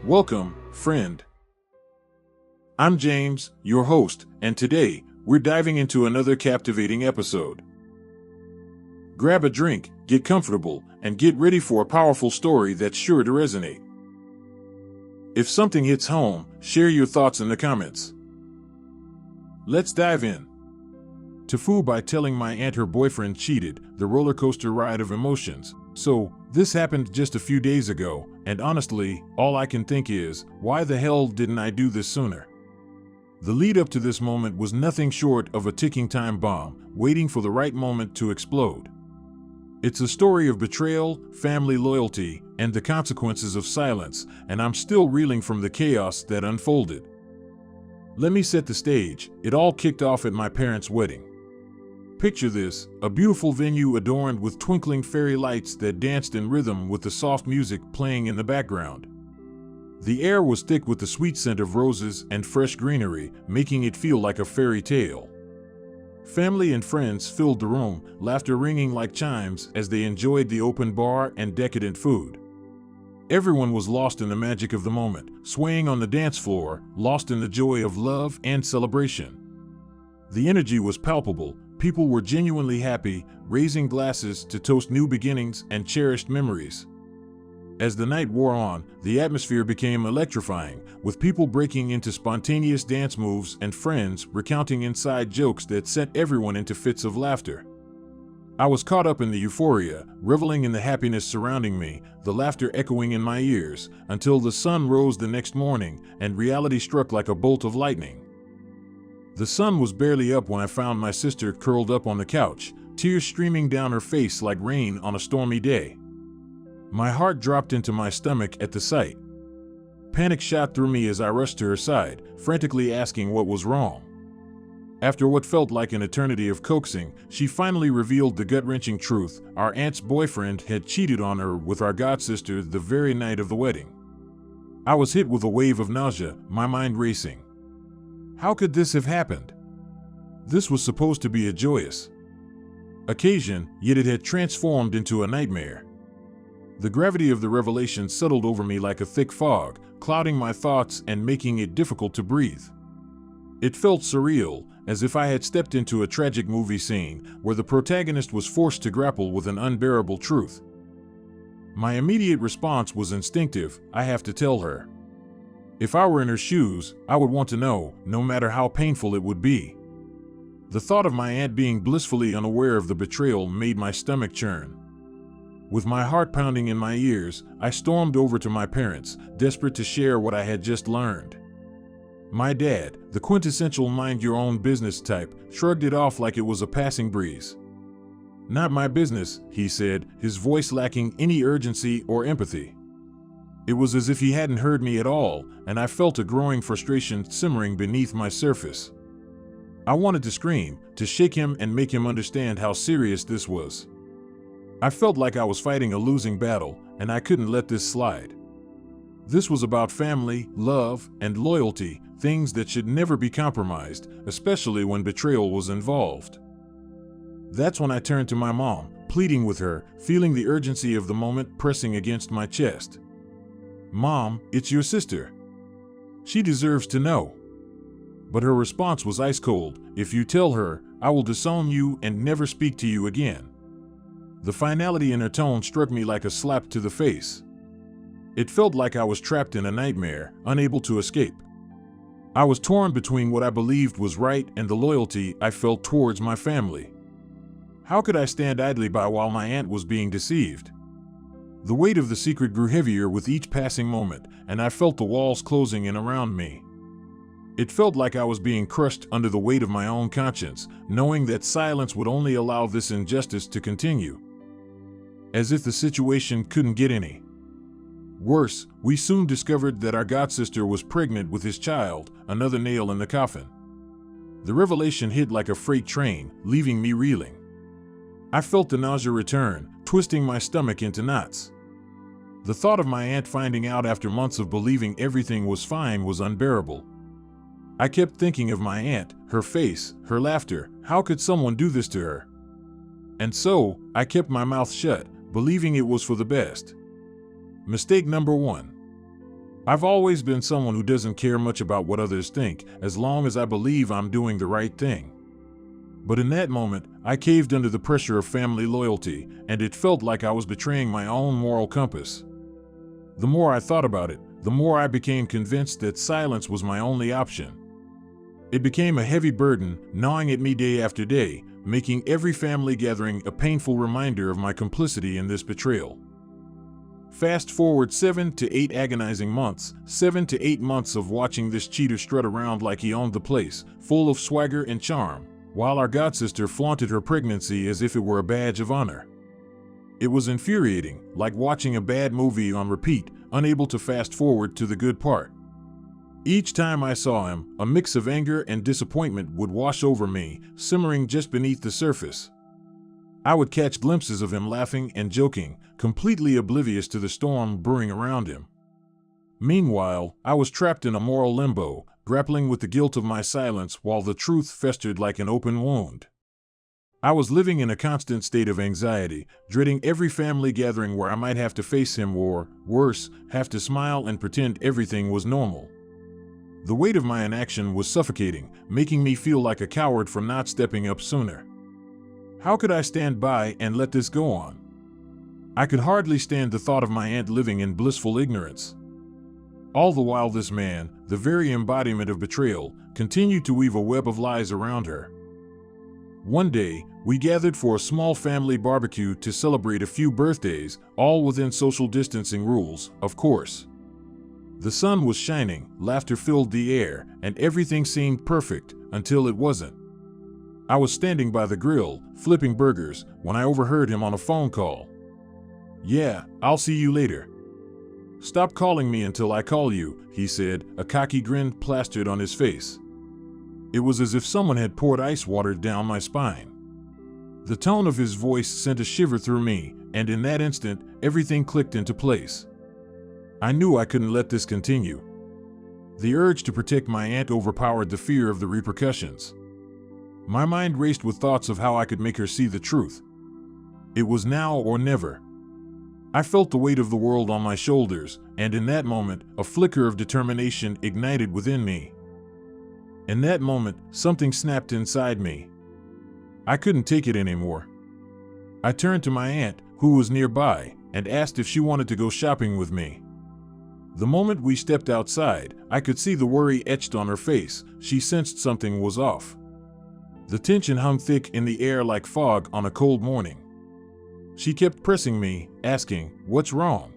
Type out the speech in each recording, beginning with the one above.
Welcome, friend. I'm James, your host, and today, we're diving into another captivating episode. Grab a drink, get comfortable, and get ready for a powerful story that's sure to resonate. If something hits home, share your thoughts in the comments. Let's dive in. To fool by telling my aunt her boyfriend cheated, the roller coaster ride of emotions. So, this happened just a few days ago, and honestly, all I can think is, why the hell didn't I do this sooner? The lead up to this moment was nothing short of a ticking time bomb, waiting for the right moment to explode. It's a story of betrayal, family loyalty, and the consequences of silence, and I'm still reeling from the chaos that unfolded. Let me set the stage. It all kicked off at my parents' wedding. Picture this, a beautiful venue adorned with twinkling fairy lights that danced in rhythm with the soft music playing in the background. The air was thick with the sweet scent of roses and fresh greenery, making it feel like a fairy tale. Family and friends filled the room, laughter ringing like chimes as they enjoyed the open bar and decadent food. Everyone was lost in the magic of the moment, swaying on the dance floor, lost in the joy of love and celebration. The energy was palpable. People were genuinely happy, raising glasses to toast new beginnings and cherished memories. As the night wore on, the atmosphere became electrifying, with people breaking into spontaneous dance moves and friends recounting inside jokes that sent everyone into fits of laughter. I was caught up in the euphoria, reveling in the happiness surrounding me, the laughter echoing in my ears, until the sun rose the next morning and reality struck like a bolt of lightning. The sun was barely up when I found my sister curled up on the couch, tears streaming down her face like rain on a stormy day. My heart dropped into my stomach at the sight. Panic shot through me as I rushed to her side, frantically asking what was wrong. After what felt like an eternity of coaxing, she finally revealed the gut-wrenching truth: our aunt's boyfriend had cheated on her with our godsister the very night of the wedding. I was hit with a wave of nausea, my mind racing. How could this have happened? This was supposed to be a joyous occasion, yet it had transformed into a nightmare. The gravity of the revelation settled over me like a thick fog, clouding my thoughts and making it difficult to breathe. It felt surreal, as if I had stepped into a tragic movie scene where the protagonist was forced to grapple with an unbearable truth. My immediate response was instinctive: I have to tell her. If I were in her shoes, I would want to know, no matter how painful it would be. The thought of my aunt being blissfully unaware of the betrayal made my stomach churn. With my heart pounding in my ears, I stormed over to my parents, desperate to share what I had just learned. My dad, the quintessential mind-your-own-business type, shrugged it off like it was a passing breeze. "Not my business," he said, his voice lacking any urgency or empathy. It was as if he hadn't heard me at all, and I felt a growing frustration simmering beneath my surface. I wanted to scream, to shake him and make him understand how serious this was. I felt like I was fighting a losing battle, and I couldn't let this slide. This was about family, love, and loyalty, things that should never be compromised, especially when betrayal was involved. That's when I turned to my mom, pleading with her, feeling the urgency of the moment pressing against my chest. "Mom, it's your sister. She deserves to know." But her response was ice cold: "If you tell her, I will disown you and never speak to you again." The finality in her tone struck me like a slap to the face. It felt like I was trapped in a nightmare, unable to escape. I was torn between what I believed was right and the loyalty I felt towards my family. How could I stand idly by while my aunt was being deceived? The weight of the secret grew heavier with each passing moment, and I felt the walls closing in around me. It felt like I was being crushed under the weight of my own conscience, knowing that silence would only allow this injustice to continue. As if the situation couldn't get any worse, we soon discovered that our godsister was pregnant with his child, another nail in the coffin. The revelation hit like a freight train, leaving me reeling. I felt the nausea return, twisting my stomach into knots. The thought of my aunt finding out after months of believing everything was fine was unbearable. I kept thinking of my aunt, her face, her laughter. How could someone do this to her? And so, I kept my mouth shut, believing it was for the best. Mistake number 1. I've always been someone who doesn't care much about what others think, as long as I believe I'm doing the right thing. But in that moment, I caved under the pressure of family loyalty, and it felt like I was betraying my own moral compass. The more I thought about it, the more I became convinced that silence was my only option. It became a heavy burden, gnawing at me day after day, making every family gathering a painful reminder of my complicity in this betrayal. Fast forward 7 to 8 agonizing months, 7 to 8 months of watching this cheater strut around like he owned the place, full of swagger and charm, while our godsister flaunted her pregnancy as if it were a badge of honor. It was infuriating, like watching a bad movie on repeat, unable to fast forward to the good part. Each time I saw him, a mix of anger and disappointment would wash over me, simmering just beneath the surface. I would catch glimpses of him laughing and joking, completely oblivious to the storm brewing around him. Meanwhile, I was trapped in a moral limbo, grappling with the guilt of my silence while the truth festered like an open wound. I was living in a constant state of anxiety, dreading every family gathering where I might have to face him or, worse, have to smile and pretend everything was normal. The weight of my inaction was suffocating, making me feel like a coward for not stepping up sooner. How could I stand by and let this go on? I could hardly stand the thought of my aunt living in blissful ignorance. All the while this man, the very embodiment of betrayal, continued to weave a web of lies around her. One day, we gathered for a small family barbecue to celebrate a few birthdays, all within social distancing rules, of course. The sun was shining, laughter filled the air, and everything seemed perfect, until it wasn't. I was standing by the grill, flipping burgers, when I overheard him on a phone call. "Yeah, I'll see you later." "Stop calling me until I call you," he said, a cocky grin plastered on his face. It was as if someone had poured ice water down my spine. The tone of his voice sent a shiver through me, and in that instant, everything clicked into place. I knew I couldn't let this continue. The urge to protect my aunt overpowered the fear of the repercussions. My mind raced with thoughts of how I could make her see the truth. It was now or never. I felt the weight of the world on my shoulders, and in that moment, a flicker of determination ignited within me. In that moment, something snapped inside me. I couldn't take it anymore. I turned to my aunt, who was nearby, and asked if she wanted to go shopping with me. The moment we stepped outside, I could see the worry etched on her face. She sensed something was off. The tension hung thick in the air like fog on a cold morning. She kept pressing me, asking, "What's wrong?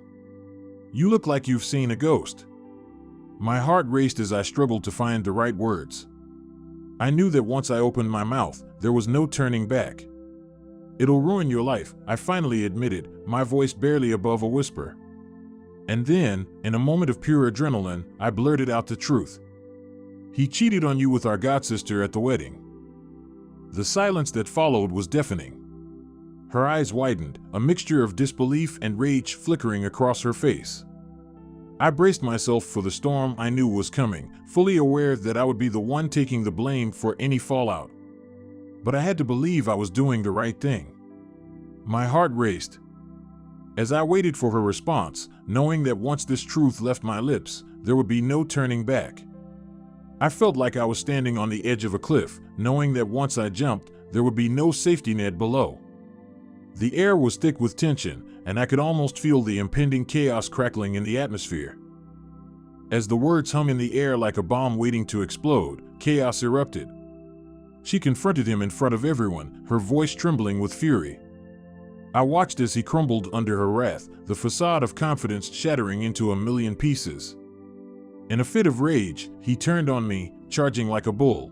You look like you've seen a ghost." My heart raced as I struggled to find the right words. I knew that once I opened my mouth, there was no turning back. "It'll ruin your life," I finally admitted, my voice barely above a whisper. And then, in a moment of pure adrenaline, I blurted out the truth. "He cheated on you with our godsister at the wedding." The silence that followed was deafening. Her eyes widened, a mixture of disbelief and rage flickering across her face. I braced myself for the storm I knew was coming, fully aware that I would be the one taking the blame for any fallout. But I had to believe I was doing the right thing. My heart raced. As I waited for her response, knowing that once this truth left my lips, there would be no turning back. I felt like I was standing on the edge of a cliff, knowing that once I jumped, there would be no safety net below. The air was thick with tension, and I could almost feel the impending chaos crackling in the atmosphere. As the words hung in the air like a bomb waiting to explode, chaos erupted. She confronted him in front of everyone, her voice trembling with fury. I watched as he crumbled under her wrath, the facade of confidence shattering into a million pieces. In a fit of rage, he turned on me, charging like a bull.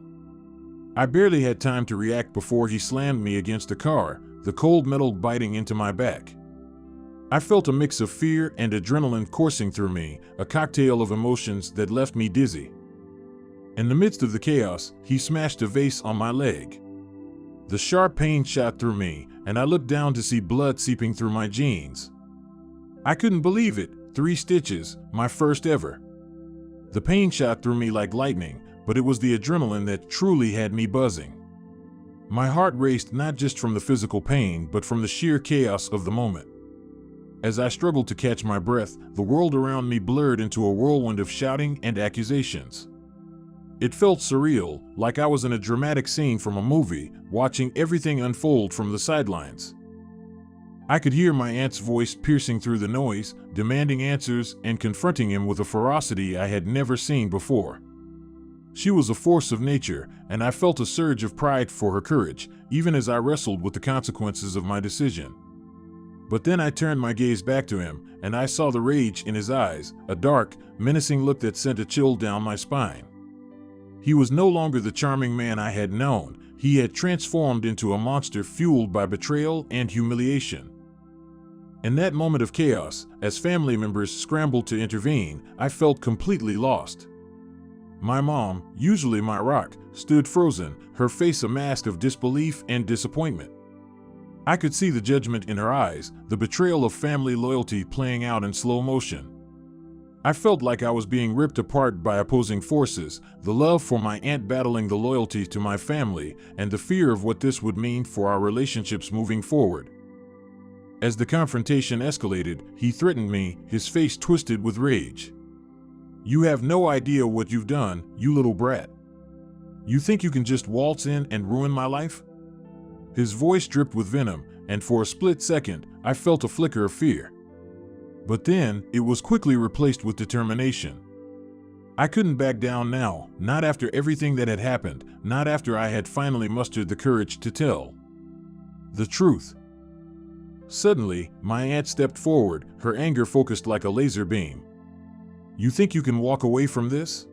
I barely had time to react before he slammed me against a car, the cold metal biting into my back. I felt a mix of fear and adrenaline coursing through me, a cocktail of emotions that left me dizzy. In the midst of the chaos, he smashed a vase on my leg. The sharp pain shot through me, and I looked down to see blood seeping through my jeans. I couldn't believe it, 3 stitches, my first ever. The pain shot through me like lightning, but it was the adrenaline that truly had me buzzing. My heart raced not just from the physical pain, but from the sheer chaos of the moment. As I struggled to catch my breath, the world around me blurred into a whirlwind of shouting and accusations. It felt surreal, like I was in a dramatic scene from a movie, watching everything unfold from the sidelines. I could hear my aunt's voice piercing through the noise, demanding answers and confronting him with a ferocity I had never seen before. She was a force of nature, and I felt a surge of pride for her courage, even as I wrestled with the consequences of my decision. But then I turned my gaze back to him, and I saw the rage in his eyes, a dark, menacing look that sent a chill down my spine. He was no longer the charming man I had known. He had transformed into a monster fueled by betrayal and humiliation. In that moment of chaos, as family members scrambled to intervene, I felt completely lost. My mom, usually my rock, stood frozen, her face a mask of disbelief and disappointment. I could see the judgment in her eyes, the betrayal of family loyalty playing out in slow motion. I felt like I was being ripped apart by opposing forces, the love for my aunt battling the loyalty to my family, and the fear of what this would mean for our relationships moving forward. As the confrontation escalated, he threatened me, his face twisted with rage. "You have no idea what you've done, you little brat. You think you can just waltz in and ruin my life?" His voice dripped with venom, and for a split second, I felt a flicker of fear. But then, it was quickly replaced with determination. I couldn't back down now, not after everything that had happened, not after I had finally mustered the courage to tell the truth. Suddenly, my aunt stepped forward, her anger focused like a laser beam. "You think you can walk away from this?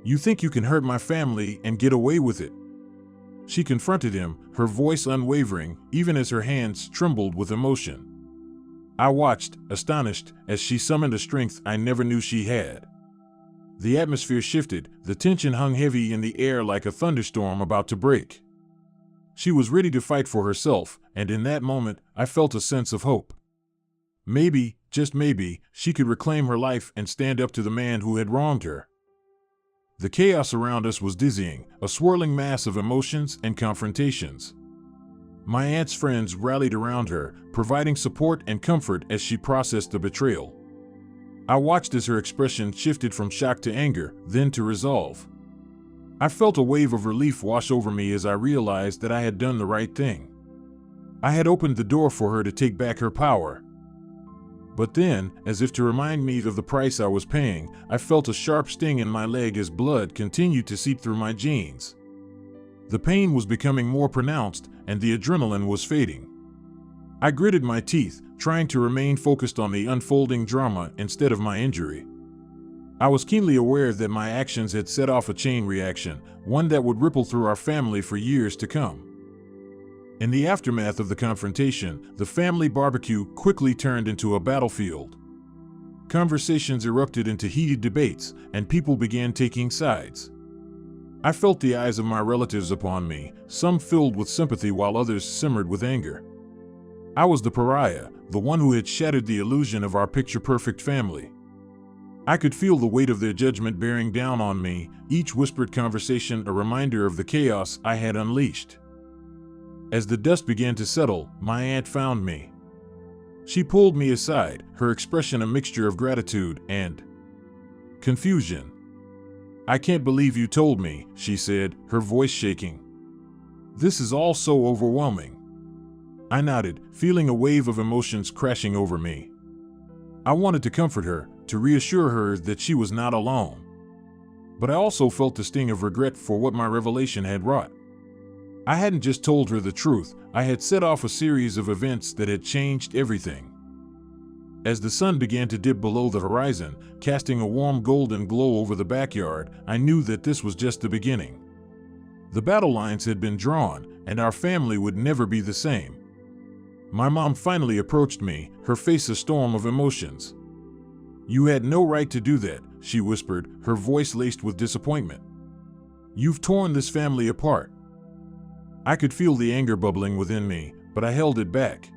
You think you can hurt my family and get away with it?" She confronted him, her voice unwavering, even as her hands trembled with emotion. I watched, astonished, as she summoned a strength I never knew she had. The atmosphere shifted, the tension hung heavy in the air like a thunderstorm about to break. She was ready to fight for herself, and in that moment, I felt a sense of hope. Maybe, just maybe, she could reclaim her life and stand up to the man who had wronged her. The chaos around us was dizzying, a swirling mass of emotions and confrontations. My aunt's friends rallied around her, providing support and comfort as she processed the betrayal. I watched as her expression shifted from shock to anger, then to resolve. I felt a wave of relief wash over me as I realized that I had done the right thing. I had opened the door for her to take back her power. But then, as if to remind me of the price I was paying, I felt a sharp sting in my leg as blood continued to seep through my jeans. The pain was becoming more pronounced, and the adrenaline was fading. I gritted my teeth, trying to remain focused on the unfolding drama instead of my injury. I was keenly aware that my actions had set off a chain reaction, one that would ripple through our family for years to come. In the aftermath of the confrontation, the family barbecue quickly turned into a battlefield. Conversations erupted into heated debates, and people began taking sides. I felt the eyes of my relatives upon me, some filled with sympathy while others simmered with anger. I was the pariah, the one who had shattered the illusion of our picture-perfect family. I could feel the weight of their judgment bearing down on me, each whispered conversation a reminder of the chaos I had unleashed. As the dust began to settle, my aunt found me. She pulled me aside, her expression a mixture of gratitude and confusion. "I can't believe you told me," she said, her voice shaking. "This is all so overwhelming." I nodded, feeling a wave of emotions crashing over me. I wanted to comfort her, to reassure her that she was not alone. But I also felt the sting of regret for what my revelation had wrought. I hadn't just told her the truth, I had set off a series of events that had changed everything. As the sun began to dip below the horizon, casting a warm golden glow over the backyard, I knew that this was just the beginning. The battle lines had been drawn, and our family would never be the same. My mom finally approached me, her face a storm of emotions. "You had no right to do that," she whispered, her voice laced with disappointment. "You've torn this family apart." I could feel the anger bubbling within me, but I held it back.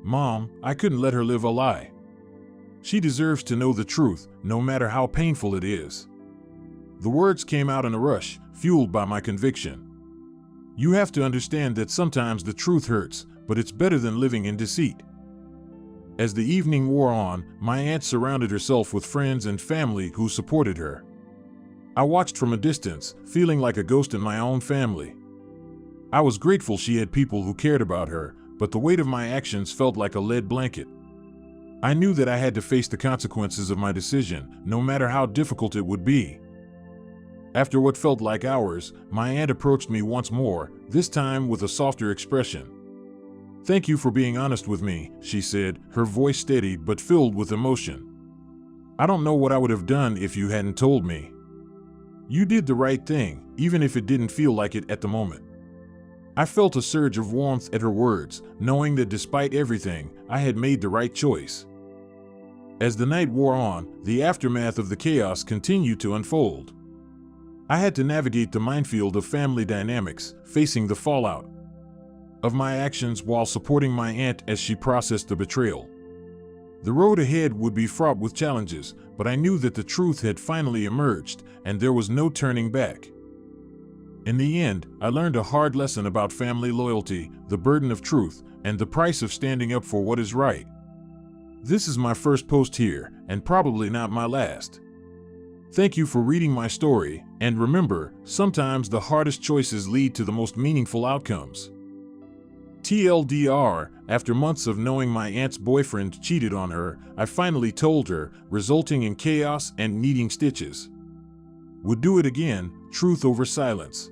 "Mom, I couldn't let her live a lie. She deserves to know the truth, no matter how painful it is." The words came out in a rush, fueled by my conviction. "You have to understand that sometimes the truth hurts, but it's better than living in deceit." As the evening wore on, my aunt surrounded herself with friends and family who supported her. I watched from a distance, feeling like a ghost in my own family. I was grateful she had people who cared about her, but the weight of my actions felt like a lead blanket. I knew that I had to face the consequences of my decision, no matter how difficult it would be. After what felt like hours, my aunt approached me once more, this time with a softer expression. "Thank you for being honest with me," she said, her voice steady but filled with emotion. "I don't know what I would have done if you hadn't told me. You did the right thing, even if it didn't feel like it at the moment." I felt a surge of warmth at her words, knowing that despite everything, I had made the right choice. As the night wore on, the aftermath of the chaos continued to unfold. I had to navigate the minefield of family dynamics, facing the fallout of my actions while supporting my aunt as she processed the betrayal. The road ahead would be fraught with challenges, but I knew that the truth had finally emerged, and there was no turning back. In the end, I learned a hard lesson about family loyalty, the burden of truth, and the price of standing up for what is right. This is my first post here, and probably not my last. Thank you for reading my story, and remember, sometimes the hardest choices lead to the most meaningful outcomes. TLDR, after months of knowing my aunt's boyfriend cheated on her, I finally told her, resulting in chaos and needing stitches. Would do it again, truth over silence.